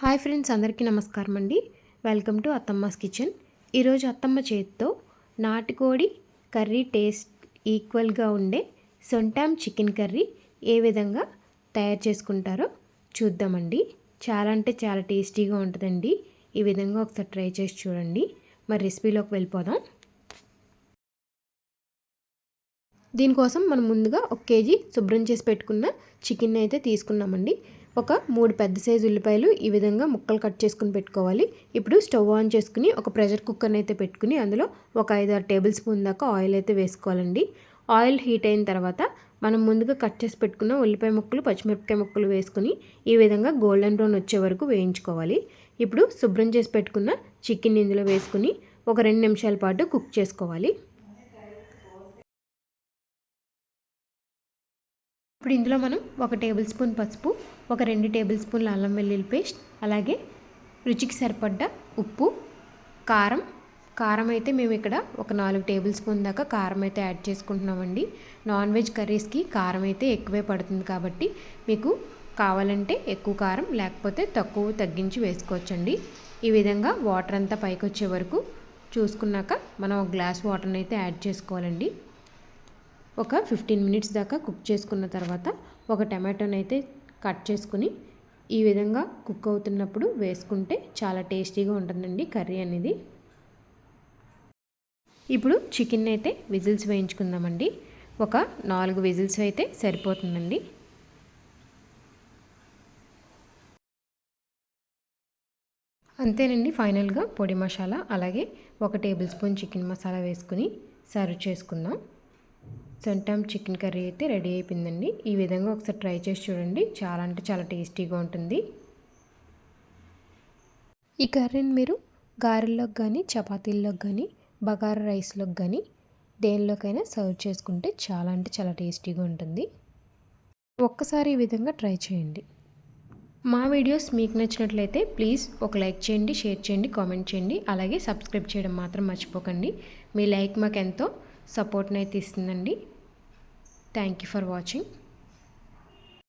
Hi friends, అందరికీ నమస్కారం అండి. Welcome to అత్తమ్మస్ kitchen. ఈరోజు అత్తమ్మ చేతితో నాటుకోడి కర్రీ టేస్ట్ ఈక్వల్గా ఉండే సొంటాం చికెన్ కర్రీ ఏ విధంగా తయారు చేసుకుంటారో చూద్దామండి. చాలా అంటే చాలా టేస్టీగా ఉంటుందండి. ఈ విధంగా ఒకసారి ట్రై చేసి చూడండి. మరి రెసిపీలోకి వెళ్ళిపోదాం. దీనికోసం మనం ముందుగా 1 కేజీ శుభ్రం చేసి పెట్టుకున్న చికెన్ అయితే తీసుకున్నామండి. ఒక 3 పెద్ద సైజు ఉల్లిపాయలు ఈ విధంగా ముక్కలు కట్ చేసుకుని పెట్టుకోవాలి. ఇప్పుడు స్టవ్ ఆన్ చేసుకుని ఒక ప్రెషర్ కుక్కర్ని అయితే పెట్టుకుని అందులో ఒక 5-6 టేబుల్ స్పూన్ దాకా ఆయిల్ అయితే వేసుకోవాలండి. ఆయిల్ హీట్ అయిన తర్వాత మనం ముందుగా కట్ చేసి పెట్టుకున్న ఉల్లిపాయ ముక్కలు, పచ్చిమిరపకాయ ముక్కలు వేసుకుని ఈ విధంగా గోల్డెన్ బ్రౌన్ వచ్చే వరకు వేయించుకోవాలి. ఇప్పుడు శుభ్రం చేసి పెట్టుకున్న చికెన్ ఇందులో వేసుకుని ఒక 2 నిమిషాల పాటు కుక్ చేసుకోవాలి. ఇప్పుడు ఇందులో మనం 1 టేబుల్ స్పూన్ పసుపు, ఒక 2 టేబుల్ స్పూన్ల అల్లం వెల్లుల్లి పేస్ట్, అలాగే రుచికి సరిపడ్డ ఉప్పు, కారం అయితే మేము ఇక్కడ ఒక 4 టేబుల్ స్పూన్ దాకా కారం అయితే యాడ్ చేసుకుంటున్నామండి. నాన్ వెజ్ కర్రీస్కి కారం అయితే ఎక్కువే పడుతుంది కాబట్టి మీకు కావాలంటే ఎక్కువ కారం, లేకపోతే తక్కువ తగ్గించి వేసుకోవచ్చండి. ఈ విధంగా వాటర్ అంతా పైకి వచ్చే వరకు చూసుకున్నాక మనం ఒక గ్లాస్ వాటర్ని అయితే యాడ్ చేసుకోవాలండి. ఒక 15 మినిట్స్ దాకా కుక్ చేసుకున్న తర్వాత ఒక టమాటోని అయితే కట్ చేసుకుని ఈ విధంగా కుక్ అవుతున్నప్పుడు వేసుకుంటే చాలా టేస్టీగా ఉంటుందండి కర్రీ అనేది. ఇప్పుడు చికెన్ అయితే విజిల్స్ వేయించుకుందామండి. ఒక 4 విజిల్స్ అయితే సరిపోతుందండి. అంతేనండి. ఫైనల్గా పొడి మసాలా అలాగే 1 టేబుల్ స్పూన్ చికెన్ మసాలా వేసుకుని సర్వ్ చేసుకుందాం. సొంటాం చికెన్ కర్రీ అయితే రెడీ అయిపోయిందండి. ఈ విధంగా ఒకసారి ట్రై చేసి చూడండి. చాలా అంటే చాలా టేస్టీగా ఉంటుంది. ఈ కర్రీని మీరు గారెల్లోకి కానీ, చపాతీల్లోకి కానీ, బగారా రైస్లోకి కానీ దేనిలోకైనా సర్వ్ చేసుకుంటే చాలా అంటే చాలా టేస్టీగా ఉంటుంది. ఒక్కసారి ఈ విధంగా ట్రై చేయండి. మా వీడియోస్ మీకు నచ్చినట్లయితే ప్లీజ్ ఒక లైక్ చేయండి, షేర్ చేయండి, కామెంట్ చేయండి. అలాగే సబ్స్క్రైబ్ చేయడం మాత్రం మర్చిపోకండి. మీ లైక్ మాకు ఎంతో సపోర్ట్ని అయితే ఇస్తుందండి. Thank you for watching.